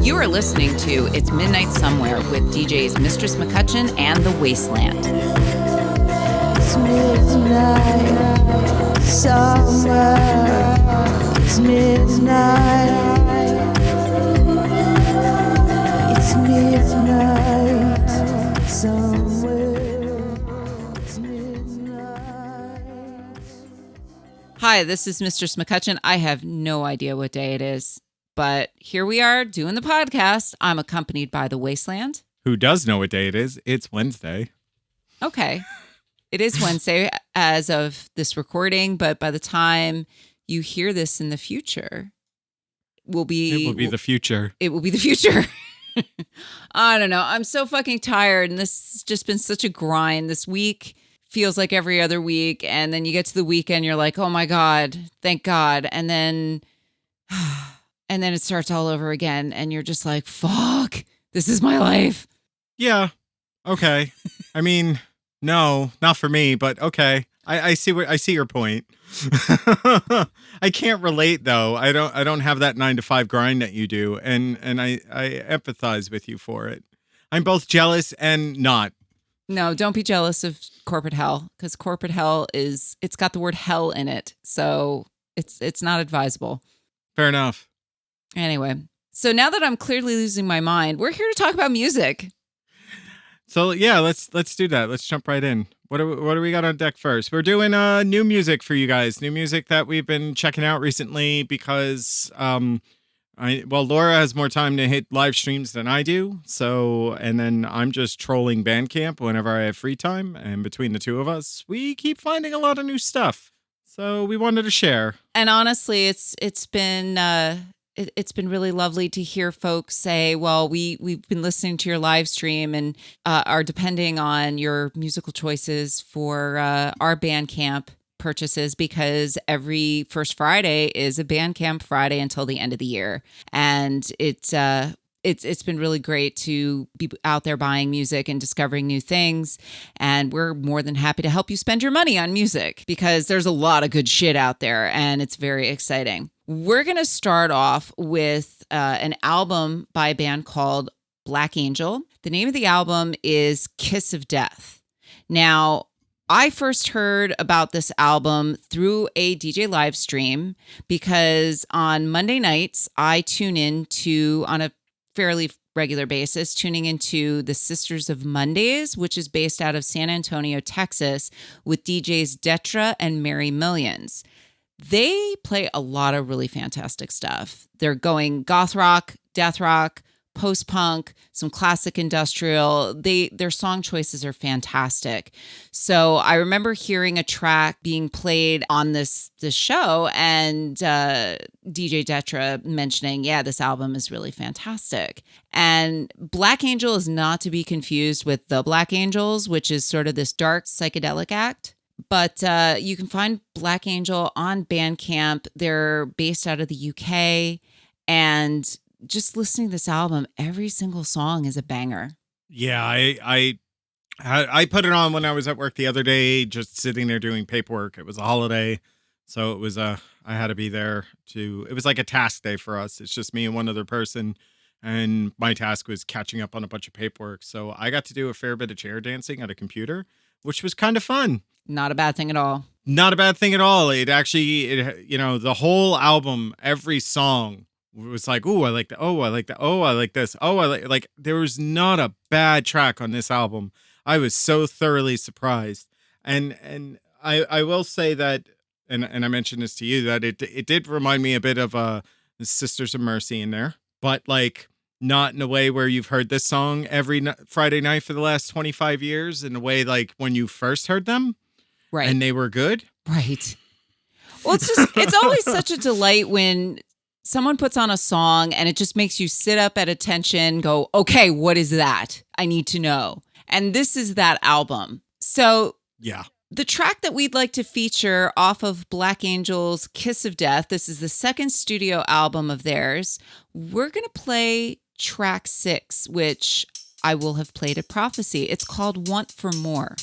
You are listening to It's Midnight Somewhere with DJs Mistress McCutcheon and The Wasteland. It's midnight somewhere. It's midnight. It's midnight somewhere. It's midnight. Hi, this is Mistress McCutcheon. I have no idea what day it is, but here we are doing the podcast. I'm accompanied by The Wasteland. Who does know what day it is? It's Wednesday. Okay. It is Wednesday as of this recording, but by the time you hear this in the future, it will be the future. It will be the future. I don't know. I'm so fucking tired, and this has just been such a grind. This week feels like every other week, and then you get to the weekend, you're like, oh my God, thank God. And then it starts all over again, and you're just like, fuck, this is my life. Yeah. Okay. I mean, no, not for me, but okay. I see your point. I can't relate though. I don't have that 9 to 5 grind that you do, and I empathize with you for it. I'm both jealous and not. No, don't be jealous of corporate hell, because corporate hell it's got the word hell in it, so it's not advisable. Fair enough. Anyway, so now that I'm clearly losing my mind, we're here to talk about music. So yeah, let's do that. Let's jump right in. What do we got on deck first? We're doing new music for you guys. New music that we've been checking out recently because Laura has more time to hit live streams than I do. So, and then I'm just trolling Bandcamp whenever I have free time, and between the two of us, we keep finding a lot of new stuff. So we wanted to share. And honestly, it's been really lovely to hear folks say, well, we've been listening to your live stream and are depending on your musical choices for our Bandcamp purchases, because every first Friday is a Bandcamp Friday until the end of the year. And it's been really great to be out there buying music and discovering new things. And we're more than happy to help you spend your money on music, because there's a lot of good shit out there and it's very exciting. We're going to start off with an album by a band called Black Angel. The name of the album is Kiss of Death. Now, I first heard about this album through a DJ live stream, because on Monday nights, I tune in to, on a fairly regular basis, tuning into the Sisters of Mondays, which is based out of San Antonio, Texas, with DJs Detra and Mary Millions. They play a lot of really fantastic stuff. They're going goth rock, death rock, post-punk, some classic industrial. Their song choices are fantastic. So I remember hearing a track being played on this show, and DJ Detra mentioning, yeah, this album is really fantastic. And Black Angel is not to be confused with The Black Angels, which is sort of this dark psychedelic act. But you can find Black Angel on Bandcamp. They're based out of the UK, and just listening to this album, every single song is a banger. Yeah, I put it on when I was at work the other day, just sitting there doing paperwork. It was a holiday, so it was I had to be there it was like a task day for us. It's just me and one other person, and my task was catching up on a bunch of paperwork. So I got to do a fair bit of chair dancing at a computer, which was kind of fun. Not a bad thing at all. Not a bad thing at all. It actually, the whole album, every song was like, "Ooh, I like that. Oh, I like that. Oh, I like this. Oh, I like." There was not a bad track on this album. I was so thoroughly surprised, and I will say that, and I mentioned this to you, that it did remind me a bit of the Sisters of Mercy in there, but like not in a way where you've heard this song every Friday night for the last 25 years. In a way like when you first heard them. Right. And they were good. Right. Well, it's always such a delight when someone puts on a song and it just makes you sit up at attention, go, okay, what is that? I need to know. And this is that album. So yeah, the track that we'd like to feature off of Black Angel's Kiss of Death, this is the second studio album of theirs. We're going to play track 6, which I will have played at Prophecy. It's called Want for More.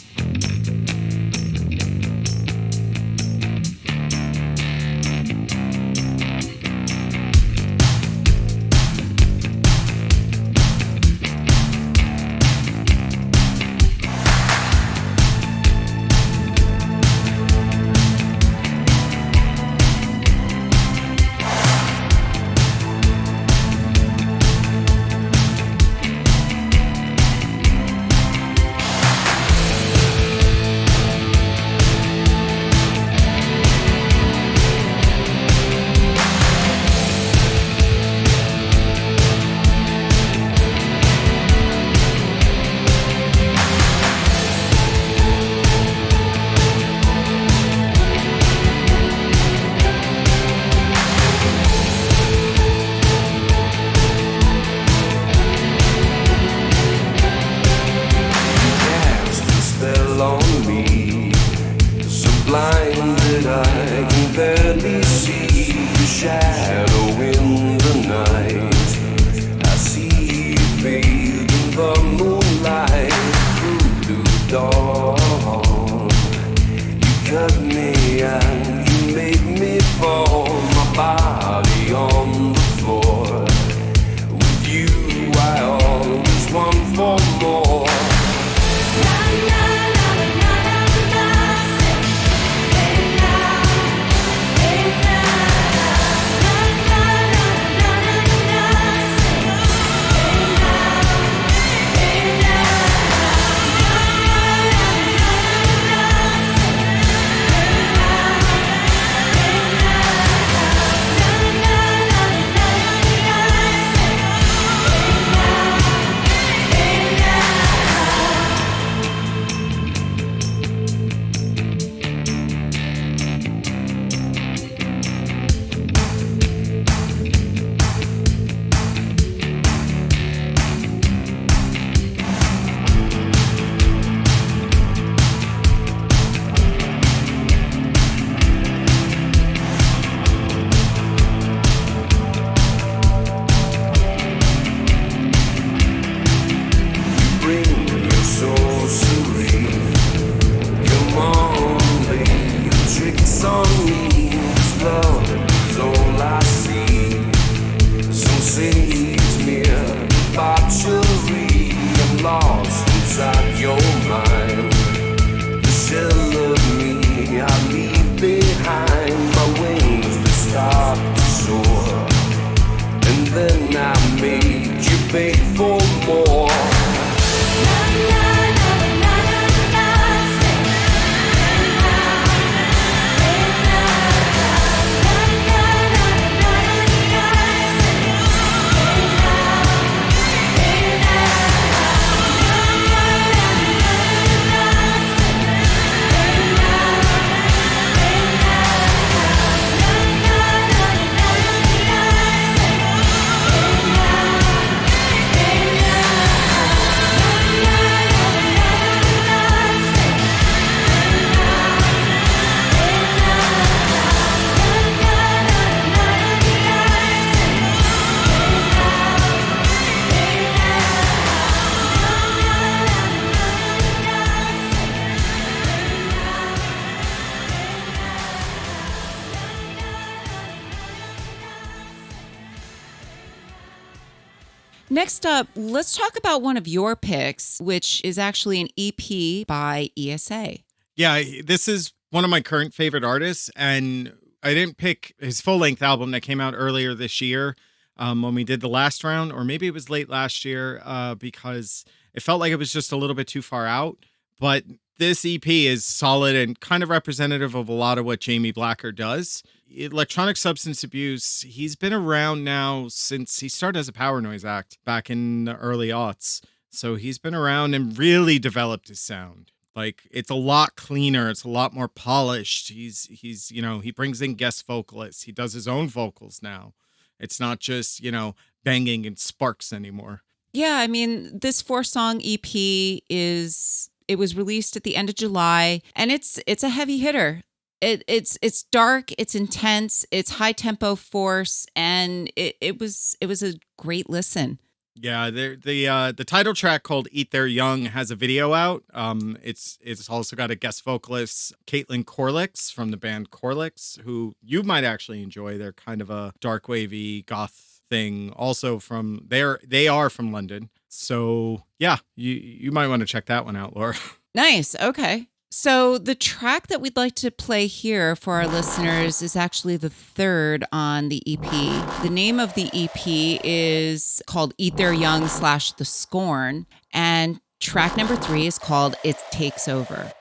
shadow in the night. I see you bathed in the moonlight through the dawn. You cut me and you made me fall, my body on the floor. With you I always want for more. Next up, let's talk about one of your picks, which is actually an EP by ESA. Yeah, this is one of my current favorite artists, and I didn't pick his full-length album that came out earlier this year when we did the last round, or maybe it was late last year because it felt like it was just a little bit too far out. But this EP is solid and kind of representative of a lot of what Jamie Blacker does. Electronic substance abuse, he's been around now since he started as a Power Noise act back in the early aughts. So he's been around and really developed his sound. Like, it's a lot cleaner. It's a lot more polished. He's you know, he brings in guest vocalists. He does his own vocals now. It's not just, you know, banging and sparks anymore. Yeah, I mean, this 4-song EP it was released at the end of July, and it's a heavy hitter. It's dark, it's intense, it's high tempo force, and it was a great listen. Yeah, the title track called "Eat Their Young" has a video out. It's also got a guest vocalist, Caitlin Corlix from the band Corlix, who you might actually enjoy. They're kind of a dark wavy goth thing. Also they are from London. So yeah, you might want to check that one out, Laura. Nice. Okay. So the track that we'd like to play here for our listeners is actually the third on the EP. The name of the EP is called Eat Their Young / The Scorn. And track number 3 is called It Takes Over.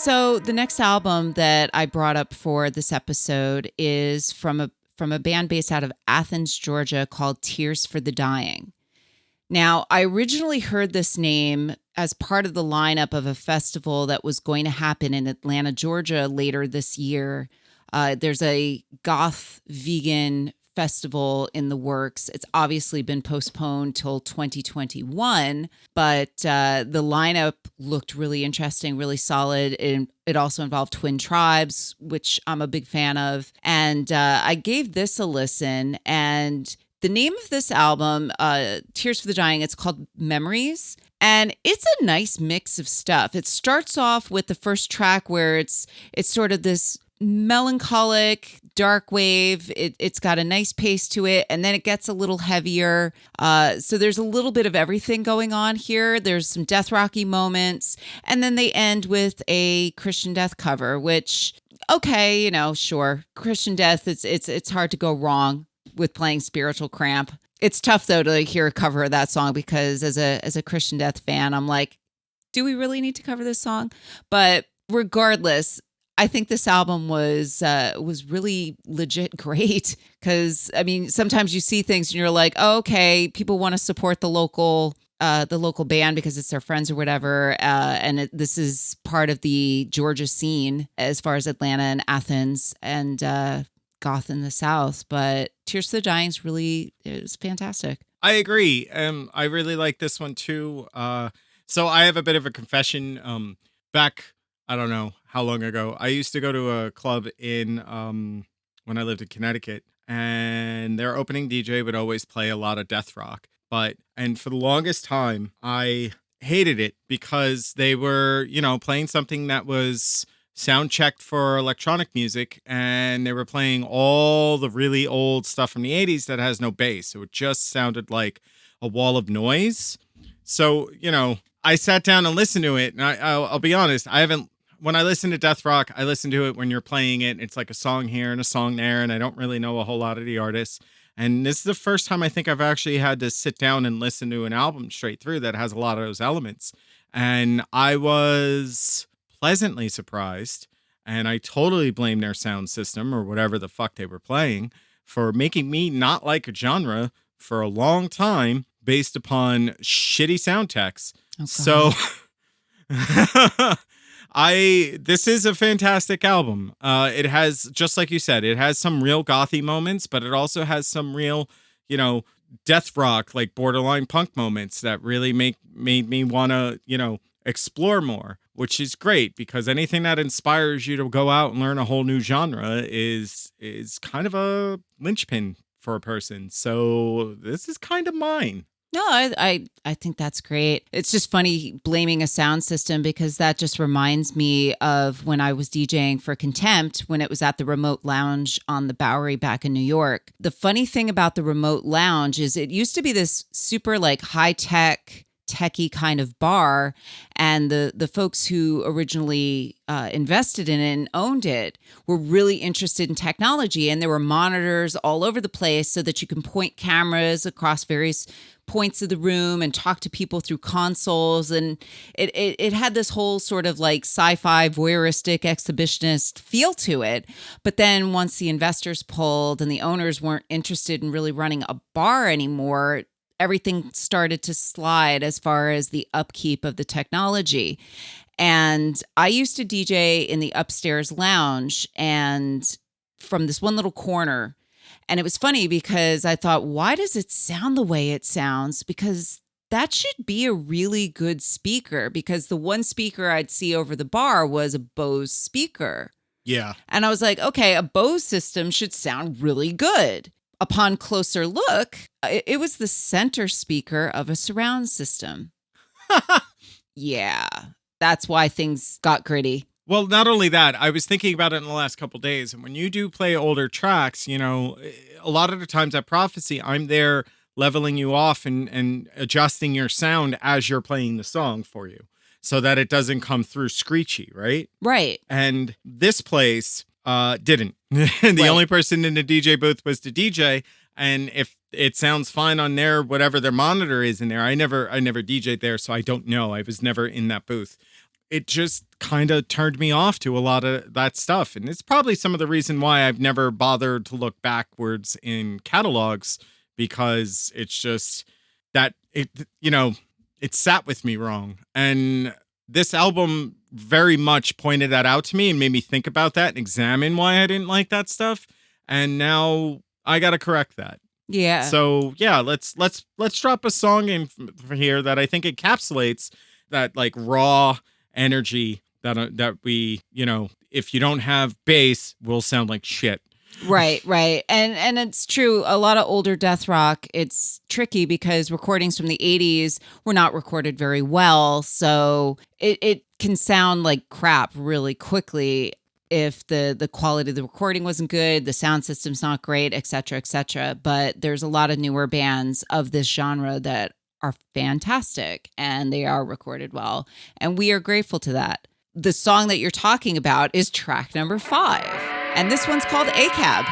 So the next album that I brought up for this episode is from a band based out of Athens, Georgia called Tears for the Dying. Now, I originally heard this name as part of the lineup of a festival that was going to happen in Atlanta, Georgia later this year. There's a goth vegan festival in the works. It's obviously been postponed till 2021, but the lineup looked really interesting, really solid. It also involved Twin Tribes, which I'm a big fan of. And I gave this a listen, and the name of this album, Tears for the Dying, it's called Memories. And it's a nice mix of stuff. It starts off with the first track where it's sort of this melancholic dark wave. It's got a nice pace to it, and then it gets a little heavier. So there's a little bit of everything going on here. There's some death rocky moments, and then they end with a Christian death cover, which, okay, sure, Christian death. It's hard to go wrong with playing Spiritual Cramp. It's tough though to hear a cover of that song, because as a Christian death fan, I'm like, do we really need to cover this song? But regardless, I think this album was really legit great, because I mean, sometimes you see things and you're like, oh, okay, people want to support the local band because it's their friends or whatever, and this is part of the Georgia scene as far as Atlanta and Athens and goth in the South. But Tears for the Dying is fantastic. I agree. I really like this one too. So I have a bit of a confession. Back, I don't know how long ago, I used to go to a club in when I lived in Connecticut, and their opening DJ would always play a lot of death rock. And for the longest time, I hated it because they were, playing something that was sound checked for electronic music, and they were playing all the really old stuff from the 80s that has no bass. So it just sounded like a wall of noise. So, I sat down and listened to it, and I'll be honest, when I listen to death rock, I listen to it when you're playing it. It's like a song here and a song there, and I don't really know a whole lot of the artists. And this is the first time I think I've actually had to sit down and listen to an album straight through that has a lot of those elements. And I was pleasantly surprised, and I totally blame their sound system or whatever the fuck they were playing for making me not like a genre for a long time based upon shitty sound techs. Okay. So this is a fantastic album. It has, just like you said, it has some real gothy moments, but it also has some real, death rock, like borderline punk moments that really made me want to, explore more, which is great, because anything that inspires you to go out and learn a whole new genre is kind of a linchpin for a person. So this is kind of mine. No, I think that's great. It's just funny blaming a sound system, because that just reminds me of when I was DJing for Contempt, when it was at the Remote Lounge on the Bowery back in New York. The funny thing about the Remote Lounge is it used to be this super like high-tech, techie kind of bar, and the folks who originally invested in it and owned it were really interested in technology, and there were monitors all over the place so that you can point cameras across various points of the room and talk to people through consoles, and it had this whole sort of like sci-fi voyeuristic exhibitionist feel to it. But then once the investors pulled and the owners weren't interested in really running a bar anymore, everything started to slide as far as the upkeep of the technology. And I used to DJ in the upstairs lounge, and from this one little corner. And it was funny because I thought, why does it sound the way it sounds? Because that should be a really good speaker, because the one speaker I'd see over the bar was a Bose speaker. Yeah. And I was like, okay, a Bose system should sound really good. Upon closer look, it was the center speaker of a surround system. Yeah, that's why things got gritty. Well, not only that, I was thinking about it in the last couple of days. And when you do play older tracks, a lot of the times at Prophecy, I'm there leveling you off and adjusting your sound as you're playing the song for you, so that it doesn't come through screechy, right? Right. And this place didn't. The only person in the DJ booth was the DJ. And if it sounds fine on whatever their monitor is in there, I never DJ'd there, so I don't know. I was never in that booth. it just kind of turned me off to a lot of that stuff. And it's probably some of the reason why I've never bothered to look backwards in catalogs, because it's just that it sat with me wrong. And this album very much pointed that out to me and made me think about that and examine why I didn't like that stuff. And now I got to correct that. Yeah. So yeah, let's drop a song in for here that I think encapsulates that like raw energy that we, if you don't have bass, will sound like shit. Right. And it's true. A lot of older death rock, it's tricky because recordings from the 80s were not recorded very well. So it can sound like crap really quickly if the quality of the recording wasn't good, the sound system's not great, et cetera, et cetera. But there's a lot of newer bands of this genre that are fantastic and they are recorded well. And we are grateful to that. The song that you're talking about is track number 5. And this one's called ACAB.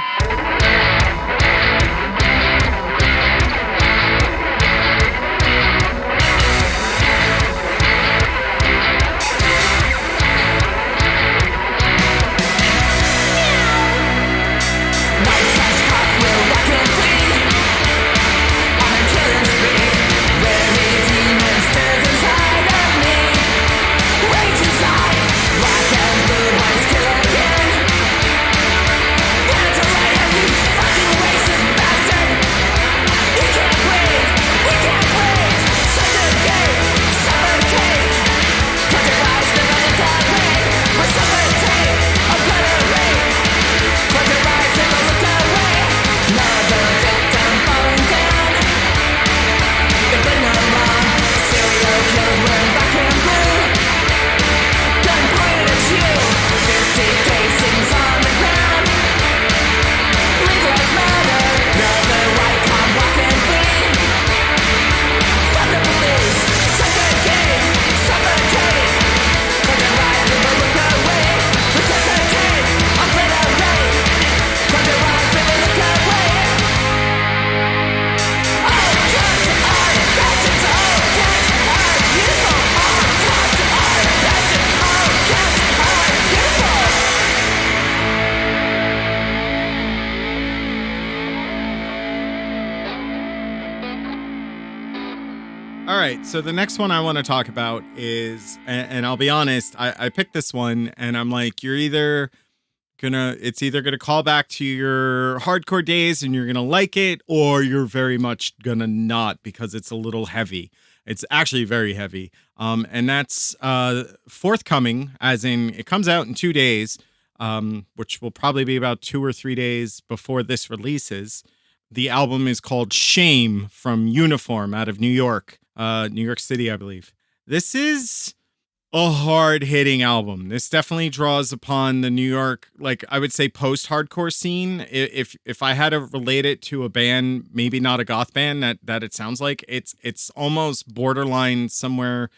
So the next one I want to talk about is, and I'll be honest, I picked this one and I'm like, it's either gonna call back to your hardcore days and you're gonna like it, or you're very much gonna not, because it's a little heavy. It's actually very heavy. And that's forthcoming, as in it comes out in 2 days, which will probably be about 2 or 3 days before this releases. The album is called Shame from Uniform out of New York City, I believe. This is a hard-hitting album. This definitely draws upon the New York, like I would say, post-hardcore scene. If I had to relate it to a band, maybe not a goth band that it sounds like, it's almost borderline somewhere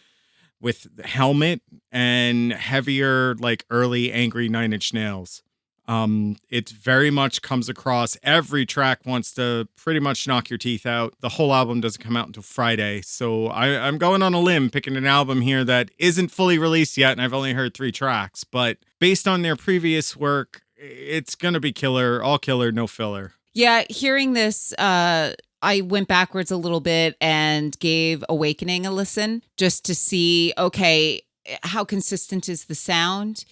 with Helmet and heavier, like early Angry Nine Inch Nails. It very much comes across, every track wants to pretty much knock your teeth out. The whole album doesn't come out until Friday. So I'm going on a limb picking an album here that isn't fully released yet. And I've only heard 3 tracks, but based on their previous work, it's going to be killer, all killer, no filler. Yeah. Hearing this, I went backwards a little bit and gave Awakening a listen just to see, okay, how consistent is the sound?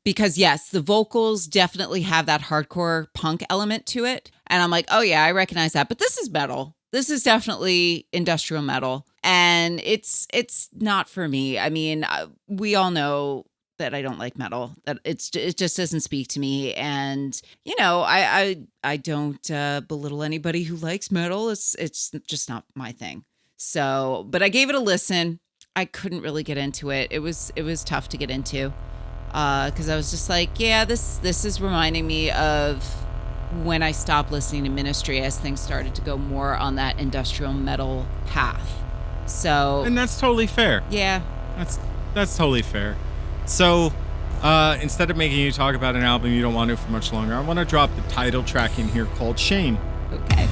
Because yes, the vocals definitely have that hardcore punk element to it. And I'm like, oh yeah, I recognize that. But this is metal. This is definitely industrial metal. And it's not for me. I mean, we all know that I don't like metal, that it just doesn't speak to me. And, I don't belittle anybody who likes metal. It's just not my thing. So, but I gave it a listen. I couldn't really get into it. It was tough to get into. Because I was just like, yeah, this is reminding me of when I stopped listening to Ministry as things started to go more on that industrial metal path. So, and that's totally fair. Yeah, that's totally fair. So, instead of making you talk about an album you don't want to for much longer, I want to drop the title track in here called Shame. Okay.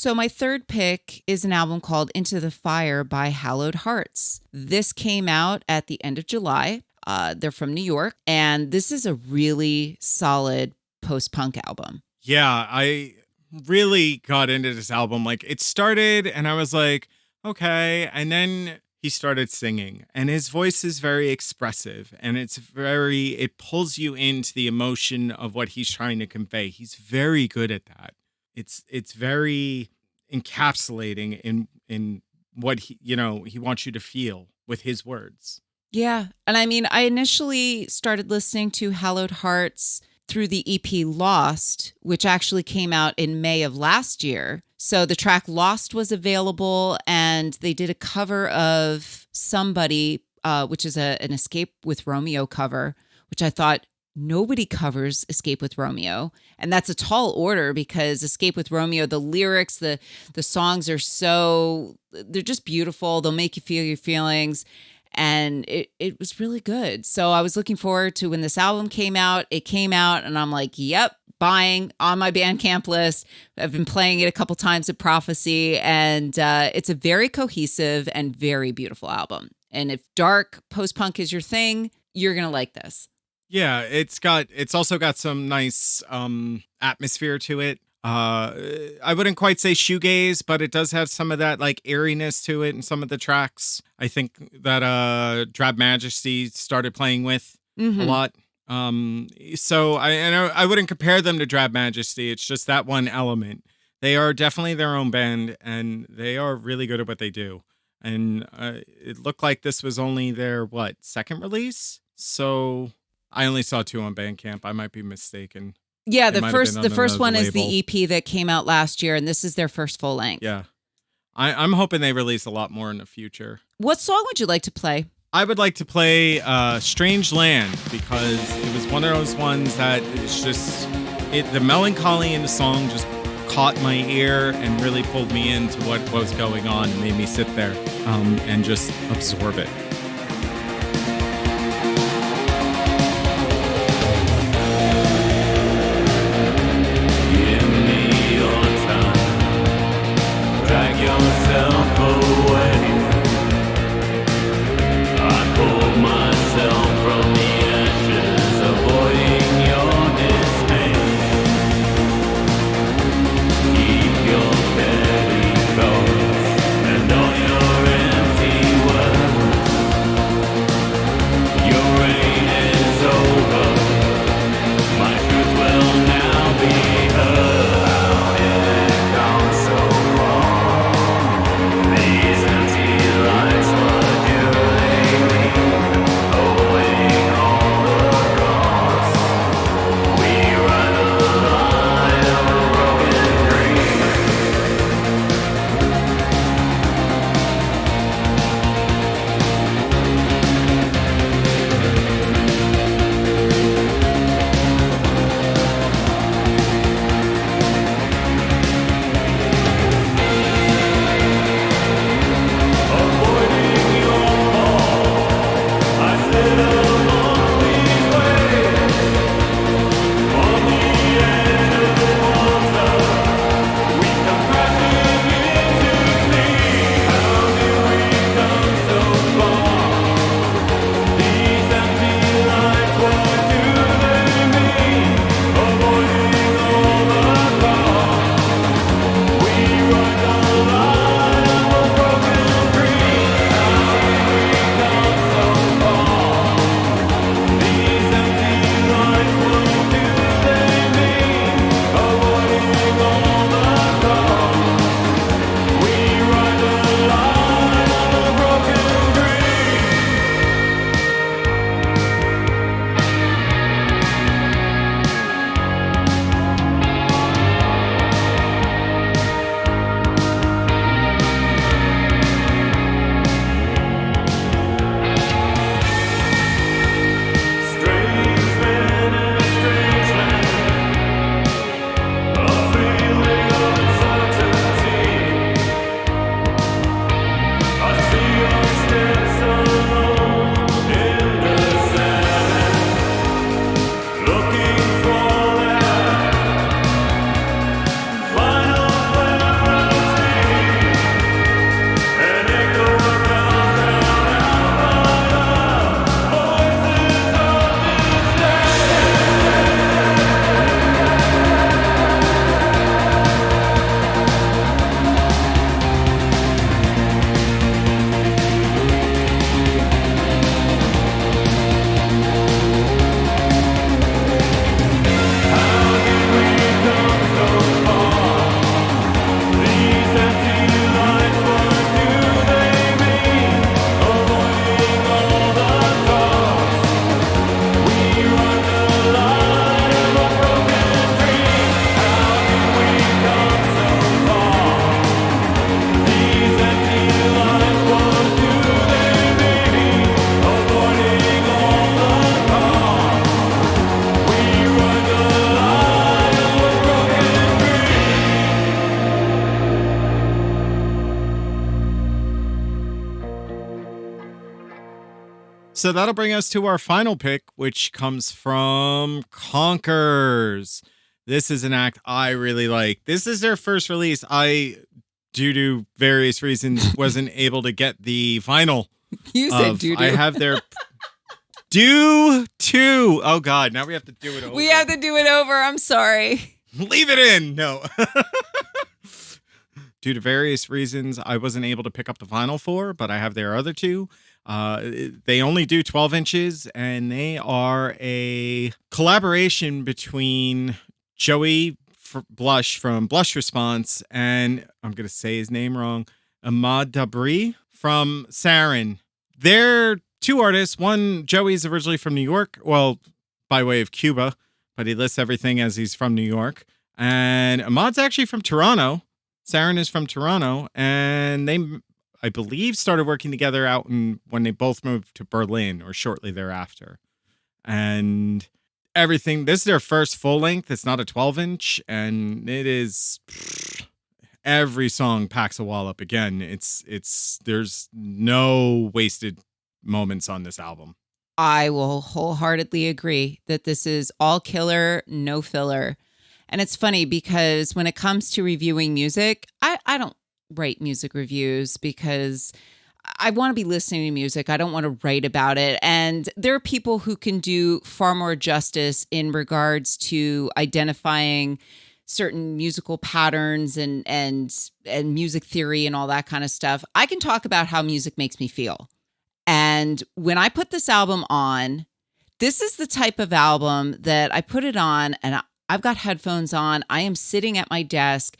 So my third pick is an album called Into the Fire by Hallowed Hearts. This came out at the end of July. They're from New York, and this is a really solid post-punk album. Yeah, I really got into this album. Like, it started and I was like, okay. And then he started singing, and his voice is very expressive, and it pulls you into the emotion of what he's trying to convey. He's very good at that. It's very encapsulating in what he wants you to feel with his words. Yeah. And I mean, I initially started listening to Hallowed Hearts through the EP Lost, which actually came out in May of last year. So the track Lost was available, and they did a cover of Somebody, which is an Escape with Romeo cover, which I thought nobody covers Escape with Romeo. And that's a tall order, because Escape with Romeo, the lyrics, the songs are they're just beautiful. They'll make you feel your feelings. And it was really good. So I was looking forward to when this album came out. It came out, and I'm like, yep, buying on my Bandcamp list. I've been playing it a couple times at Prophecy, and it's a very cohesive and very beautiful album. And if dark post-punk is your thing, you're going to like this. Yeah, it's also got some nice atmosphere to it. I wouldn't quite say shoegaze, but it does have some of that like airiness to it in some of the tracks. I think that Drab Majesty started playing with a lot. So I wouldn't compare them to Drab Majesty. It's just that one element. They are definitely their own band, and they are really good at what they do. And it looked like this was only their second release. So I only saw 2 on Bandcamp. I might be mistaken. Yeah, the first one is the EP that came out last year, and this is their first full length. Yeah. I'm hoping they release a lot more in the future. What song would you like to play? I would like to play Strange Land, because it was one of those ones that it's just, the melancholy in the song just caught my ear and really pulled me into what was going on and made me sit there and just absorb it. So that'll bring us to our final pick, which comes from Konkurs. This is an act I really like. This is their first release. I, due to various reasons, wasn't able to get the vinyl. You said doo-doo. I have their due to. Oh God! Now we have to do it over. We have to do it over. I'm sorry. Leave it in. No. Due to various reasons, I wasn't able to pick up the vinyl for, but I have their other two. They only do 12 inches, and they are a collaboration between Joey Blush from Blush Response and, I'm going to say his name wrong, Ahmad Dabri from Sarin. They're two artists. One, Joey's originally from New York, well, by way of Cuba, but he lists everything as he's from New York. And Ahmad's actually from Toronto. Sarin is from Toronto, and they, I believe, started working together out when they both moved to Berlin or shortly thereafter. And everything, this is their first full length. It's not a 12-inch, and it is, every song packs a wallop. Again, there's no wasted moments on this album. I will wholeheartedly agree that this is all killer, no filler. And it's funny because when it comes to reviewing music, I don't write music reviews because I want to be listening to music. I don't want to write about it. And there are people who can do far more justice in regards to identifying certain musical patterns and music theory and all that kind of stuff. I can talk about how music makes me feel. And when I put this album on, this is the type of album that I put it on and I've got headphones on. I am sitting at my desk,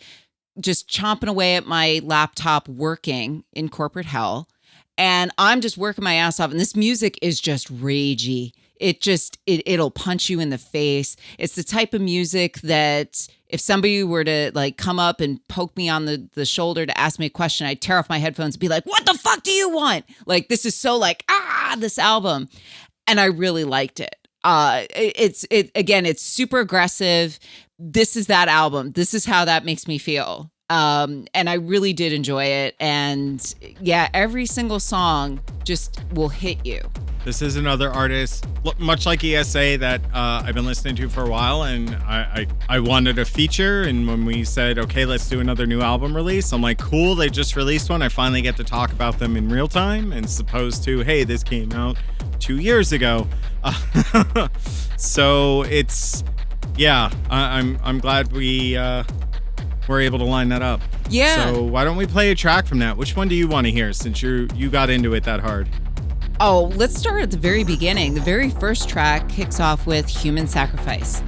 just chomping away at my laptop, working in corporate hell. And I'm just working my ass off. And this music is just ragey. It'll punch you in the face. It's the type of music that if somebody were to like come up and poke me on the shoulder to ask me a question, I'd tear off my headphones and be like, what the fuck do you want? Like, this is so like, this album. And I really liked it. It's super aggressive. This is that album. This is how that makes me feel. And I really did enjoy it. And yeah, every single song just will hit you. This is another artist, much like ESA, that I've been listening to for a while, and I wanted a feature. And when we said, okay, let's do another new album release, I'm like, cool, they just released one. I finally get to talk about them in real time, as opposed to, hey, this came out 2 years ago. So it's, yeah, I'm glad we were able to line that up. Yeah. So why don't we play a track from that? Which one do you want to hear, since you got into it that hard? Oh, let's start at the very beginning. The very first track kicks off with Human Sacrifice.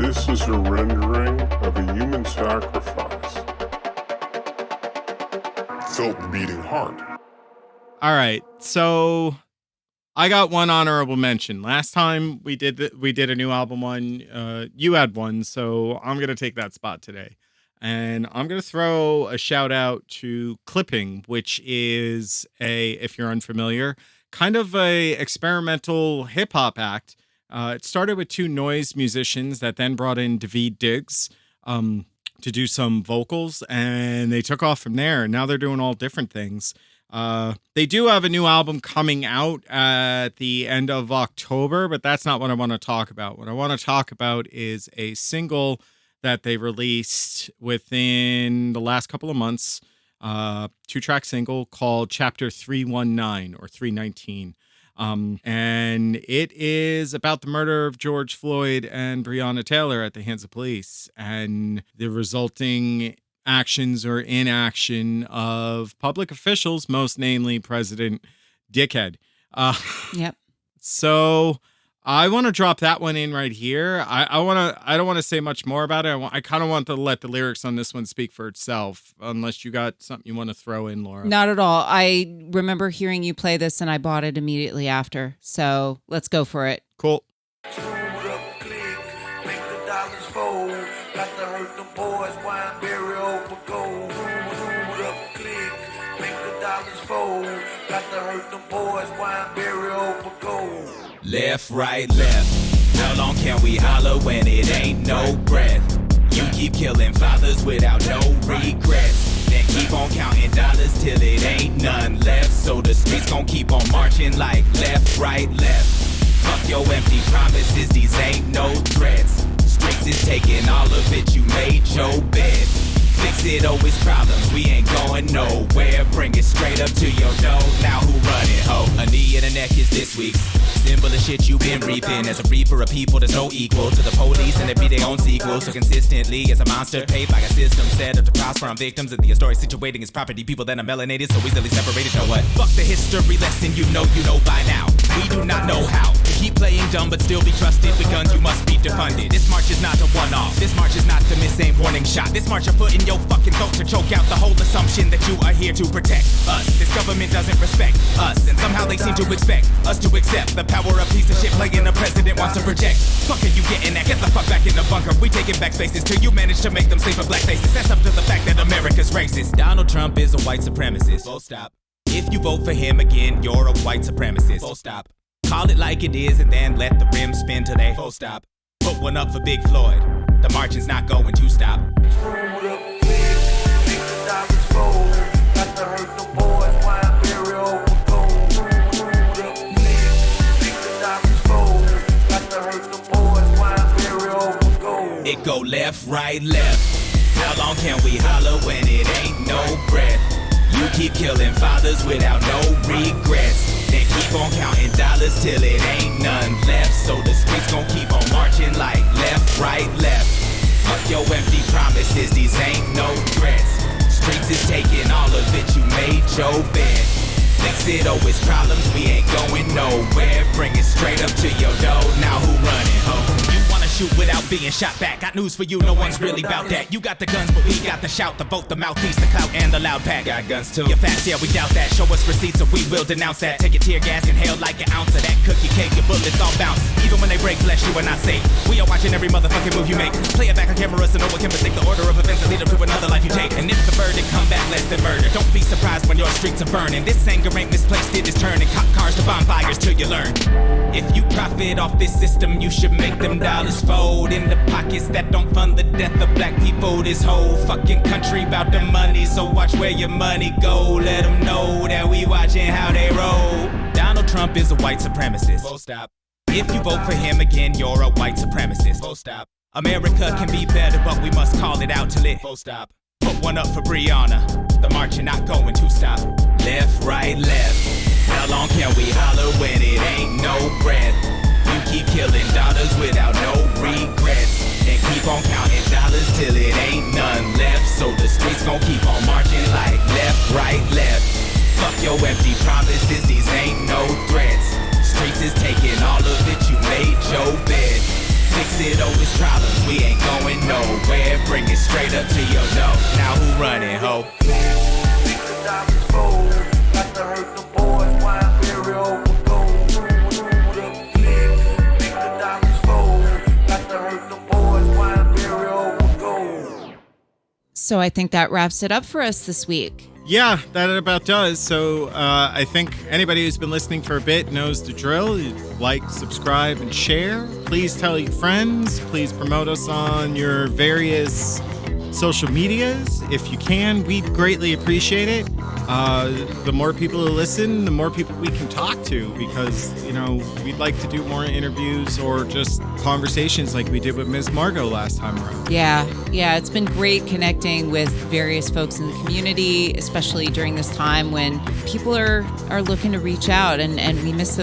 This is a rendering of a human sacrifice. Felt the beating heart. All right, so I got one honorable mention. Last time we did a new album one. You had one, so I'm gonna take that spot today, and I'm gonna throw a shout out to Clipping, which is if you're unfamiliar, kind of a experimental hip hop act. It started with two noise musicians that then brought in David Diggs to do some vocals, and they took off from there. And now they're doing all different things. They do have a new album coming out at the end of October, but that's not what I want to talk about. What I want to talk about is a single that they released within the last couple of months, 2-track single called Chapter 319 or 319. And it is about the murder of George Floyd and Breonna Taylor at the hands of police and the resulting actions or inaction of public officials, most namely President Dickhead. Yep. So I want to drop that one in right here. I don't want to say much more about it. I kind of want to let the lyrics on this one speak for itself, unless you got something you want to throw in, Laura. Not at all. I remember hearing you play this and I bought it immediately after. So let's go for it. Cool. Left, right, left. How long can we holler when it ain't no breath? You keep killing fathers without no regrets. Then keep on counting dollars till it ain't none left. So the streets gon' keep on marching like left, right, left. Fuck your empty promises, these ain't no threats. Streets is taking all of it, you made your bed. Fix it, always problems, we ain't going nowhere. Bring it straight up to your door, now who run it, ho? A knee and a neck is this week's symbol of shit you been reaping. As a reaper of people, there's no equal to the police, and they be their own sequel. So consistently, as a monster paid by a system set up to prosper on victims, and the historic situating is property people that are melanated, so easily separated. Know what? Fuck the history lesson, you know by now. We do not know how to keep playing dumb but still be trusted. With guns, you must be defunded. This march is not a one-off. This march is not the miss aim warning shot. This march, a foot in your fucking throat to choke out the whole assumption that you are here to protect us. This government doesn't respect us, and somehow they seem to expect us to accept the power of piece of shit playing the president wants to project. Fuck are you getting at? Get the fuck back in the bunker. We taking back spaces till you manage to make them safe for black faces. That's up to the fact that America's racist. Donald Trump is a white supremacist. Full stop. If you vote for him again, you're a white supremacist. Full stop. Call it like it is and then let the rim spin till they full stop. Put one up for Big Floyd. The marching's not going to stop. It go left, right, left. How long can we holler when it ain't no breath? You keep killing fathers without no regrets. Then keep on counting dollars till it ain't none left. So the streets gon' keep on marching like left, right, left. Fuck your empty promises, these ain't no threats. Streets is taking all of it, you made your bed. Fix it, always problems, we ain't going nowhere. Bring it straight up to your door, now who running, ho? You wanna shoot without being shot back? Got news for you, no one's really about that. You got the guns, but we got the shout, the vote, the mouthpiece, the clout, and the loud pack. Got guns too. You're fast, yeah, we doubt that. Show us receipts or we will denounce that. Take a tear gas, inhale like an ounce of that cookie cake. Your bullets all bounce. Even when they break flesh, you are not safe. We are watching every motherfucking move you make. Play it back on camera so no one can mistake the order of events that lead up to another life you take. And if the verdict come back less than murder, don't be surprised when your streets are burning. This anger ain't misplaced, it is turning. Cop cars to bonfires till you learn. If you profit off this system, you should make them dollars fold in the pockets that don't fund the death of black people. This whole fucking country bout the money, so watch where your money go. Let them know that we watching how they roll. Donald Trump is a white supremacist. Full stop. If you vote for him again, you're a white supremacist. Full stop. America can be better, but we must call it out till it. Full stop. Put one up for Breonna. The march not going to stop. Left, right, left. How long can we holler when it ain't no breath? You keep killing daughters without no regrets. And keep on counting dollars till it ain't none left. So the streets gon' keep on marching like left, right, left. Fuck your empty promises, these ain't no threats. Streets is taking all of it, you made your bed. Fix with all these problems, we ain't going nowhere. Bring it straight up to your door. Now who running, ho? So I think that wraps it up for us this week. Yeah, that about does. So I think anybody who's been listening for a bit knows the drill. You like, subscribe, and share. Please tell your friends. Please promote us on your various social medias. If you can, we'd greatly appreciate it. The more people who listen, the more people we can talk to, because, you know, we'd like to do more interviews or just conversations like we did with Ms. Margot last time around. Yeah, it's been great connecting with various folks in the community, especially during this time when people are looking to reach out, and we miss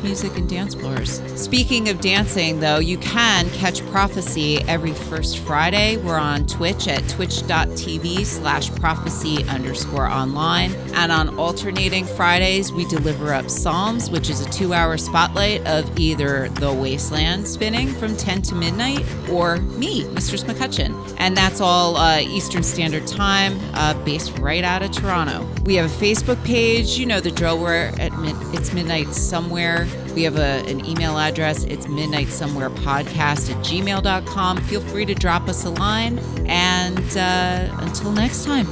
music and dance floors. Speaking of dancing, though, you can catch Prophecy every first Friday. We're on Twitch at twitch.tv/prophecy_online. And on alternating Fridays, we deliver up Psalms, which is a 2-hour spotlight of either The Wasteland spinning from 10 to midnight or me, Mistress McCutcheon. And that's all Eastern Standard Time, based right out of Toronto. We have a Facebook page. You know the drill. We're at It's Midnight Somewhere. We have an email address. It's midnightsomewherepodcast@gmail.com. Feel free to drop us a line. And until next time.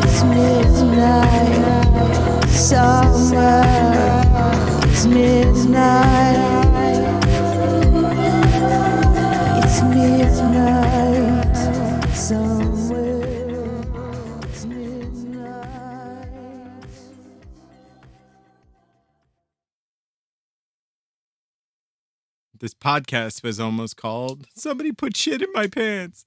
It's midnight somewhere. It's midnight. It's midnight somewhere. It's midnight. This podcast was almost called Somebody Put Shit in My Pants.